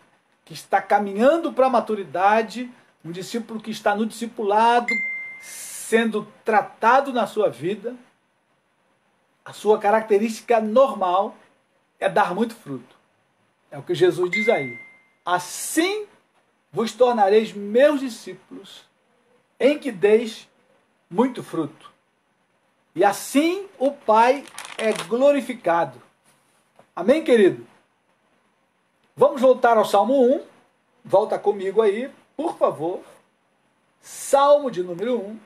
que está caminhando para a maturidade, um discípulo que está no discipulado, sendo tratado na sua vida. A sua característica normal é dar muito fruto. É o que Jesus diz aí. Assim vos tornareis meus discípulos, em que deis muito fruto. E assim o Pai é glorificado. Amém, querido? Vamos voltar ao Salmo 1. Volta comigo aí, por favor. Salmo de número 1.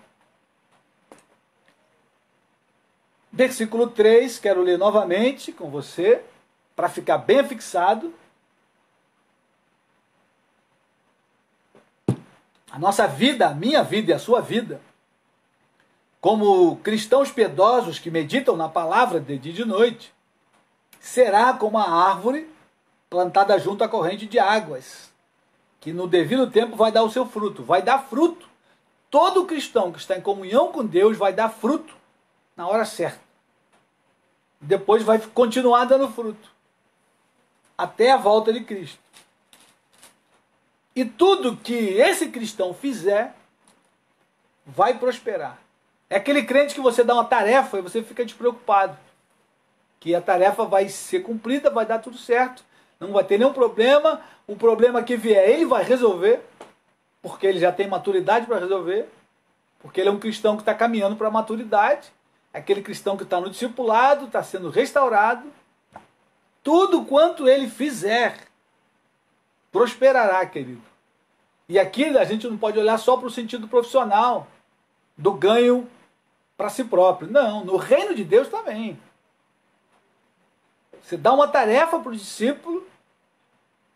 Versículo 3, quero ler novamente com você, para ficar bem fixado. A nossa vida, a minha vida e a sua vida, como cristãos piedosos que meditam na palavra de dia e de noite, será como a árvore plantada junto à corrente de águas, que no devido tempo vai dar o seu fruto, vai dar fruto. Todo cristão que está em comunhão com Deus vai dar fruto na hora certa. Depois vai continuar dando fruto, até a volta de Cristo. E tudo que esse cristão fizer, vai prosperar. É aquele crente que você dá uma tarefa e você fica despreocupado. Que a tarefa vai ser cumprida, vai dar tudo certo. Não vai ter nenhum problema. O problema que vier, ele vai resolver. Porque ele já tem maturidade para resolver. Porque ele é um cristão que está caminhando para a maturidade. Aquele cristão que está no discipulado, está sendo restaurado. Tudo quanto ele fizer, prosperará, querido. E aqui a gente não pode olhar só para o sentido profissional, do ganho para si próprio. Não, no reino de Deus também. Você dá uma tarefa para o discípulo,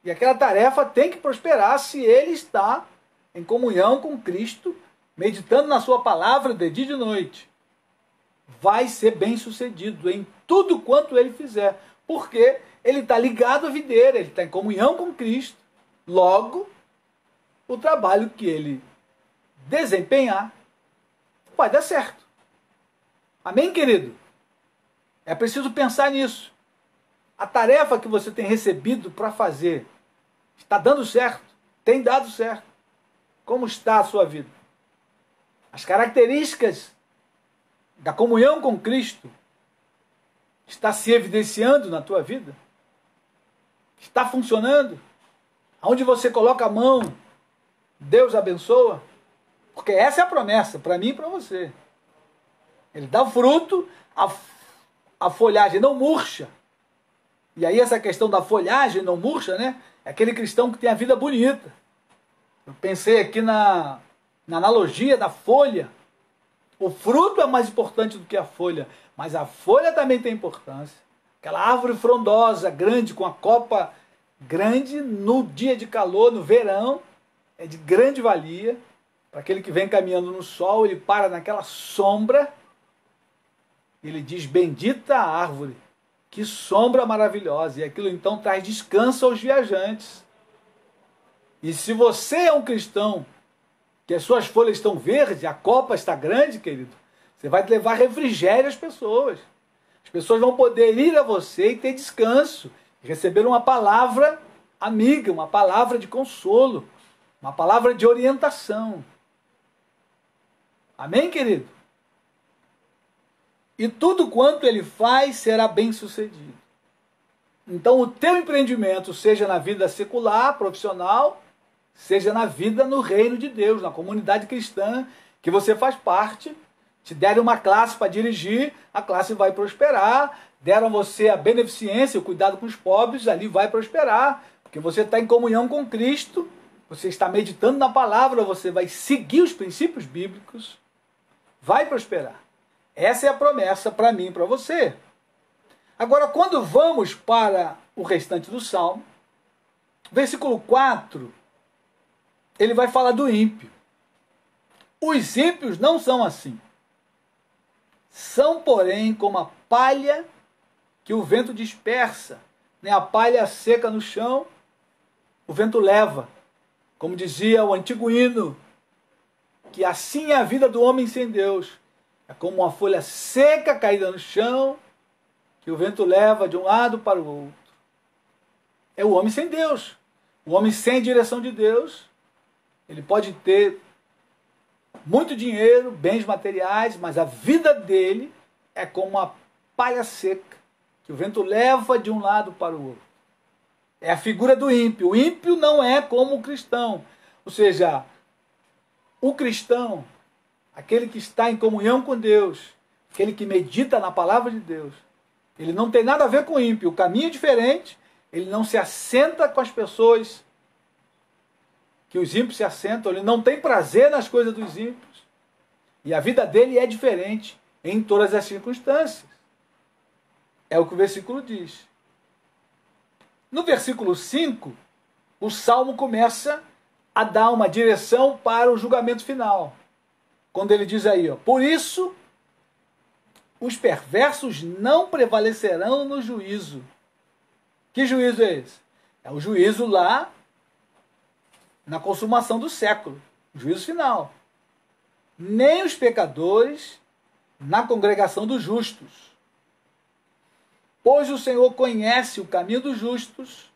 e aquela tarefa tem que prosperar se ele está em comunhão com Cristo, meditando na sua palavra de dia e de noite. Vai ser bem sucedido em tudo quanto ele fizer, porque ele está ligado à videira, ele está em comunhão com Cristo. Logo, o trabalho que ele desempenhar vai dar certo. Amém, querido? É preciso pensar nisso. A tarefa que você tem recebido para fazer está dando certo? Tem dado certo? Como está a sua vida? As características da comunhão com Cristo está se evidenciando na tua vida? Está funcionando? Onde você coloca a mão, Deus abençoa? Porque essa é a promessa, para mim e para você. Ele dá o fruto, a folhagem não murcha. E aí essa questão da folhagem não murcha, né? É aquele cristão que tem a vida bonita. Eu pensei aqui na analogia da folha. O fruto é mais importante do que a folha, mas a folha também tem importância. Aquela árvore frondosa, grande, com a copa grande, no dia de calor, no verão, é de grande valia. Para aquele que vem caminhando no sol, ele para naquela sombra, ele diz, bendita a árvore, que sombra maravilhosa. E aquilo então traz descanso aos viajantes. E se você é um cristão, que as suas folhas estão verdes, a copa está grande, querido, você vai levar refrigério às pessoas. As pessoas vão poder ir a você e ter descanso, receber uma palavra amiga, uma palavra de consolo, uma palavra de orientação. Amém, querido? E tudo quanto ele faz será bem sucedido. Então o teu empreendimento, seja na vida secular, profissional, seja na vida no reino de Deus, na comunidade cristã que você faz parte, te derem uma classe para dirigir, a classe vai prosperar, deram a você a beneficência, o cuidado com os pobres, ali vai prosperar, porque você está em comunhão com Cristo, você está meditando na palavra, você vai seguir os princípios bíblicos, vai prosperar. Essa é a promessa para mim e para você. Agora, quando vamos para o restante do Salmo, versículo 4, ele vai falar do ímpio. Os ímpios não são assim. São, porém, como a palha que o vento dispersa, né? A palha seca no chão, o vento leva. Como dizia o antigo hino, que assim é a vida do homem sem Deus. É como uma folha seca caída no chão, que o vento leva de um lado para o outro. É o homem sem Deus. O homem sem direção de Deus. Ele pode ter muito dinheiro, bens materiais, mas a vida dele é como uma palha seca, que o vento leva de um lado para o outro. É a figura do ímpio. O ímpio não é como o cristão. Ou seja, o cristão, aquele que está em comunhão com Deus, aquele que medita na palavra de Deus, ele não tem nada a ver com o ímpio. O caminho é diferente, ele não se assenta com as pessoas que os ímpios se assentam, ele não tem prazer nas coisas dos ímpios. E a vida dele é diferente em todas as circunstâncias. É o que o versículo diz. No versículo 5, o Salmo começa a dar uma direção para o julgamento final. Quando ele diz aí, ó, por isso os perversos não prevalecerão no juízo. Que juízo é esse? É o juízo lá na consumação do século, juízo final. Nem os pecadores na congregação dos justos. Pois o Senhor conhece o caminho dos justos,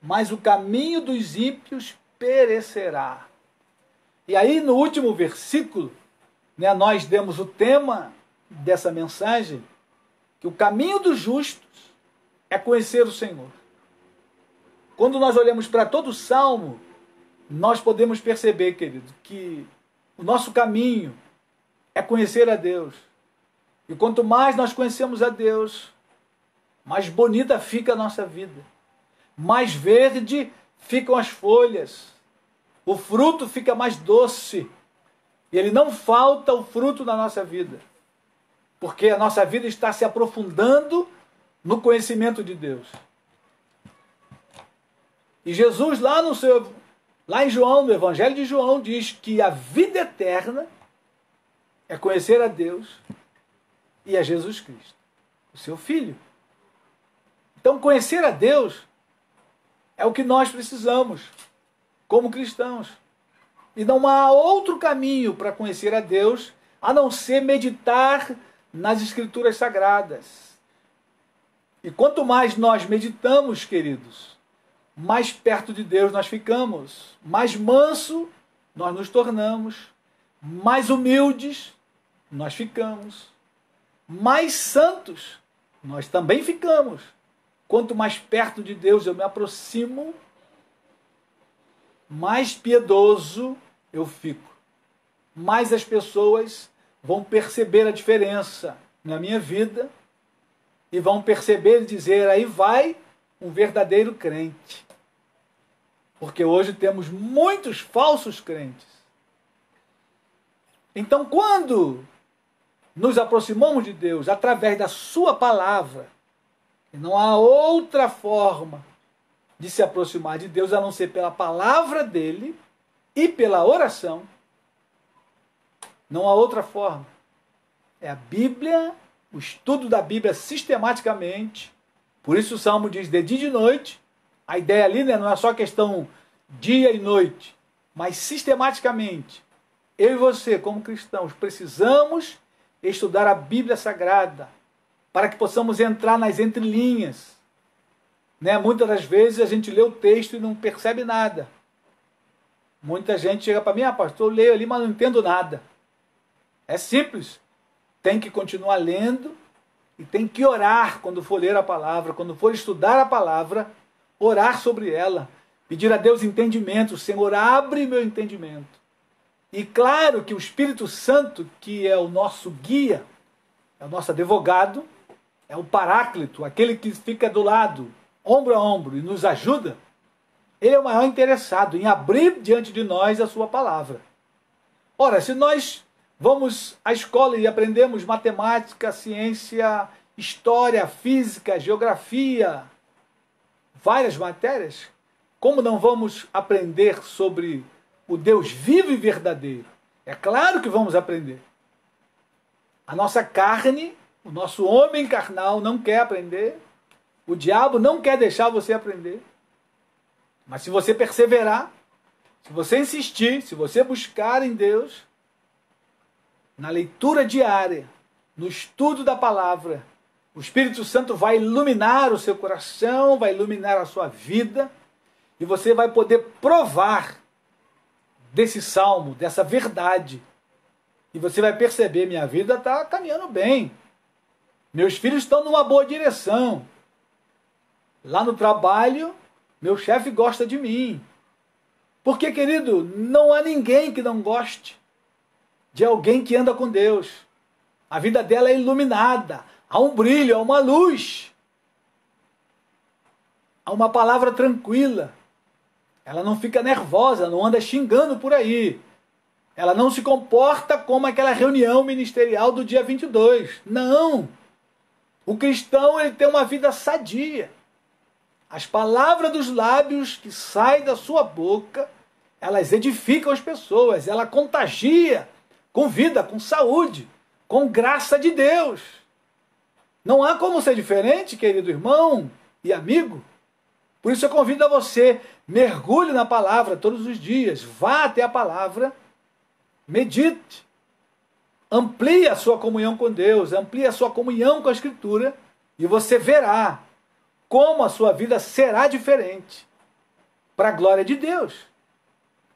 mas o caminho dos ímpios perecerá. E aí no último versículo, né, nós demos o tema dessa mensagem, que o caminho dos justos é conhecer o Senhor. Quando nós olhamos para todo o Salmo, nós podemos perceber, querido, que o nosso caminho é conhecer a Deus. E quanto mais nós conhecemos a Deus, mais bonita fica a nossa vida. Mais verde ficam as folhas. O fruto fica mais doce. E ele não falta o fruto na nossa vida. Porque a nossa vida está se aprofundando no conhecimento de Deus. E Jesus lá em João, no Evangelho de João, diz que a vida eterna é conhecer a Deus e a Jesus Cristo, o seu Filho. Então, conhecer a Deus é o que nós precisamos como cristãos. E não há outro caminho para conhecer a Deus a não ser meditar nas Escrituras Sagradas. E quanto mais nós meditamos, queridos, mais perto de Deus nós ficamos, mais manso nós nos tornamos, mais humildes nós ficamos, mais santos nós também ficamos. Quanto mais perto de Deus eu me aproximo, mais piedoso eu fico. Mais as pessoas vão perceber a diferença na minha vida e vão perceber e dizer, aí vai um verdadeiro crente. Porque hoje temos muitos falsos crentes. Então, quando nos aproximamos de Deus através da sua palavra, e não há outra forma de se aproximar de Deus a não ser pela palavra dele e pela oração, não há outra forma. É a Bíblia, o estudo da Bíblia sistematicamente. Por isso o Salmo diz de dia e de noite. A ideia ali, né, não é só questão dia e noite, mas sistematicamente, eu e você, como cristãos, precisamos estudar a Bíblia Sagrada para que possamos entrar nas entrelinhas. Né? Muitas das vezes a gente lê o texto e não percebe nada. Muita gente chega para mim, pastor, eu leio ali, mas não entendo nada. É simples. Tem que continuar lendo e tem que orar quando for ler a palavra, quando for estudar a palavra, orar sobre ela, pedir a Deus entendimento. Senhor, abre meu entendimento. E claro que o Espírito Santo, que é o nosso guia, é o nosso advogado, é o paráclito, aquele que fica do lado, ombro a ombro, e nos ajuda, ele é o maior interessado em abrir diante de nós a sua palavra. Ora, se nós vamos à escola e aprendemos matemática, ciência, história, física, geografia, várias matérias, como não vamos aprender sobre o Deus vivo e verdadeiro? É claro que vamos aprender. A nossa carne, o nosso homem carnal não quer aprender. O diabo não quer deixar você aprender. Mas se você perseverar, se você insistir, se você buscar em Deus, na leitura diária, no estudo da palavra, o Espírito Santo vai iluminar o seu coração, vai iluminar a sua vida, e você vai poder provar desse salmo, dessa verdade. E você vai perceber, minha vida está caminhando bem. Meus filhos estão numa boa direção. Lá no trabalho, meu chefe gosta de mim. Porque, querido, não há ninguém que não goste de alguém que anda com Deus. A vida dela é iluminada. Há um brilho, há uma luz. Há uma palavra tranquila. Ela não fica nervosa, não anda xingando por aí. Ela não se comporta como aquela reunião ministerial do dia 22. Não! O cristão, ele tem uma vida sadia. As palavras dos lábios que saem da sua boca, elas edificam as pessoas, ela contagia com vida, com saúde, com graça de Deus. Não há como ser diferente, querido irmão e amigo. Por isso eu convido a você, mergulhe na palavra todos os dias, vá até a palavra, medite, amplie a sua comunhão com Deus, amplie a sua comunhão com a Escritura, e você verá como a sua vida será diferente, para a glória de Deus.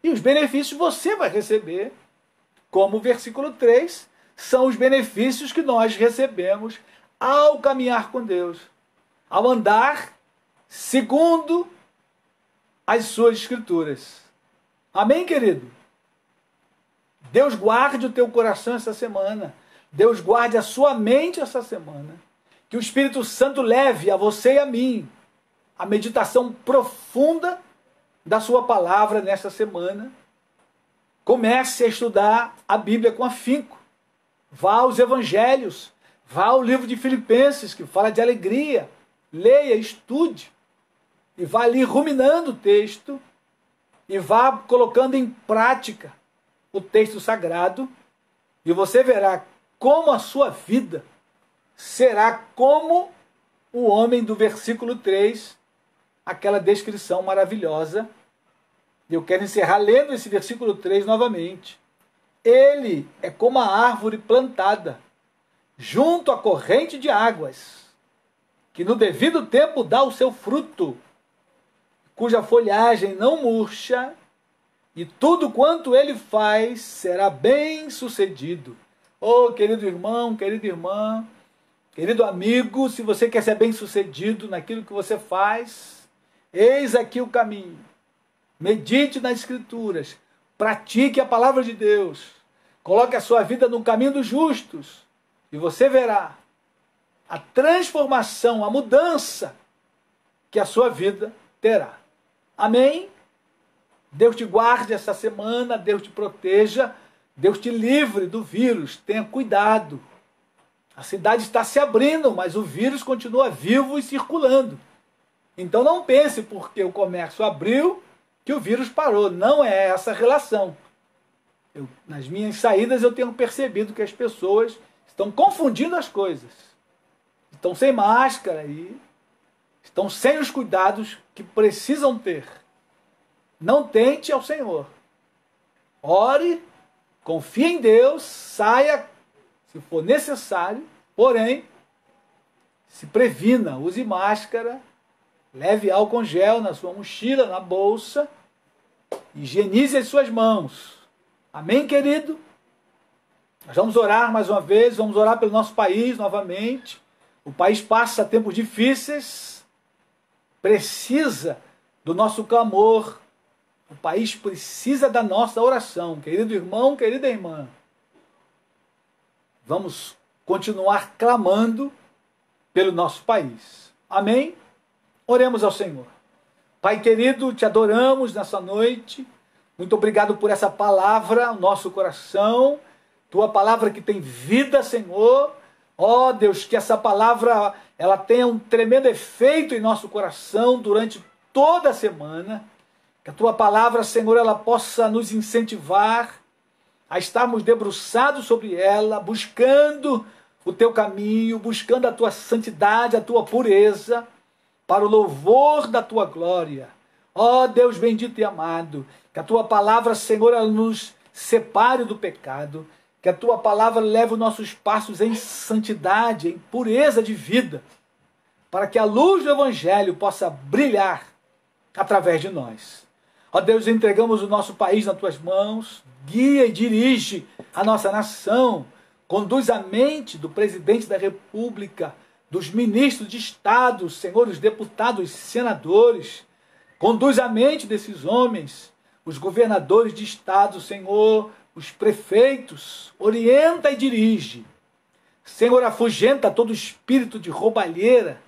E os benefícios você vai receber, como o versículo 3, são os benefícios que nós recebemos ao caminhar com Deus, ao andar segundo as suas Escrituras. Amém, querido? Deus guarde o teu coração essa semana. Deus guarde a sua mente essa semana. Que o Espírito Santo leve a você e a mim a meditação profunda da sua palavra nesta semana. Comece a estudar a Bíblia com afinco. Vá aos evangelhos. Vá ao livro de Filipenses, que fala de alegria. Leia, estude. E vá ali ruminando o texto. E vá colocando em prática o texto sagrado. E você verá como a sua vida será como o homem do versículo 3, aquela descrição maravilhosa. Eu quero encerrar lendo esse versículo 3 novamente. Ele é como a árvore plantada junto à corrente de águas, que no devido tempo dá o seu fruto, cuja folhagem não murcha, e tudo quanto ele faz será bem sucedido. Oh, querido irmão, querida irmã, querido amigo, se você quer ser bem sucedido naquilo que você faz, eis aqui o caminho. Medite nas Escrituras, pratique a palavra de Deus, coloque a sua vida no caminho dos justos, e você verá a transformação, a mudança que a sua vida terá. Amém? Deus te guarde essa semana, Deus te proteja, Deus te livre do vírus, tenha cuidado. A cidade está se abrindo, mas o vírus continua vivo e circulando. Então não pense porque o comércio abriu que o vírus parou. Não é essa a relação. Nas minhas saídas eu tenho percebido que as pessoas estão confundindo as coisas. Estão sem máscara e estão sem os cuidados que precisam ter. não tente ao Senhor. Ore, confie em Deus, saia se for necessário, porém, se previna, use máscara, leve álcool gel na sua mochila, na bolsa, higienize as suas mãos. Amém, querido? Nós vamos orar mais uma vez, vamos orar pelo nosso país novamente. O país passa tempos difíceis, precisa do nosso clamor. O país precisa da nossa oração. Querido irmão, querida irmã, vamos continuar clamando pelo nosso país. Amém? Oremos ao Senhor. Pai querido, te adoramos nessa noite. Muito obrigado por essa palavra ao nosso coração. Tua palavra que tem vida, Senhor. Ó Deus, que essa palavra ela tenha um tremendo efeito em nosso coração durante toda a semana. Que a tua palavra, Senhor, ela possa nos incentivar a estarmos debruçados sobre ela, buscando o teu caminho, buscando a tua santidade, a tua pureza, para o louvor da tua glória. Ó Deus bendito e amado, que a tua palavra, Senhor, ela nos separe do pecado, que a tua palavra leve os nossos passos em santidade, em pureza de vida, para que a luz do Evangelho possa brilhar através de nós. Ó Deus, entregamos o nosso país nas tuas mãos, guia e dirige a nossa nação, conduz a mente do presidente da República, dos ministros de Estado, Senhor, os deputados, senadores, conduz a mente desses homens, os governadores de Estado, Senhor, os prefeitos, orienta e dirige. Senhor, afugenta todo espírito de roubalheira,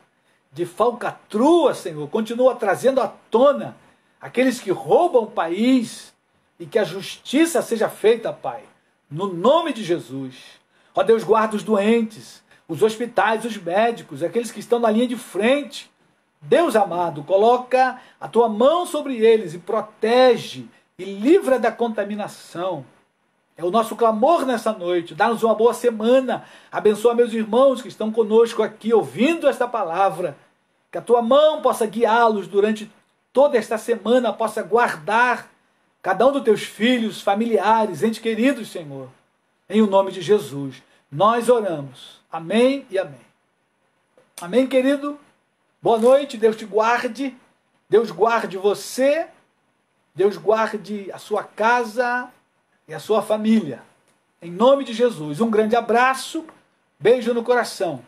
de falcatrua, Senhor, continua trazendo à tona aqueles que roubam o país e que a justiça seja feita, Pai, no nome de Jesus. Ó Deus, guarda os doentes, os hospitais, os médicos, aqueles que estão na linha de frente. Deus amado, coloca a tua mão sobre eles e protege e livra da contaminação. É o nosso clamor nessa noite. Dá-nos uma boa semana. Abençoa meus irmãos que estão conosco aqui, ouvindo esta palavra. Que a tua mão possa guiá-los durante toda esta semana, possa guardar cada um dos teus filhos, familiares, entes queridos, Senhor. Em o nome de Jesus, nós oramos. Amém e amém. Amém, querido? Boa noite, Deus te guarde. Deus guarde você. Deus guarde a sua casa e a sua família. Em nome de Jesus, um grande abraço, beijo no coração.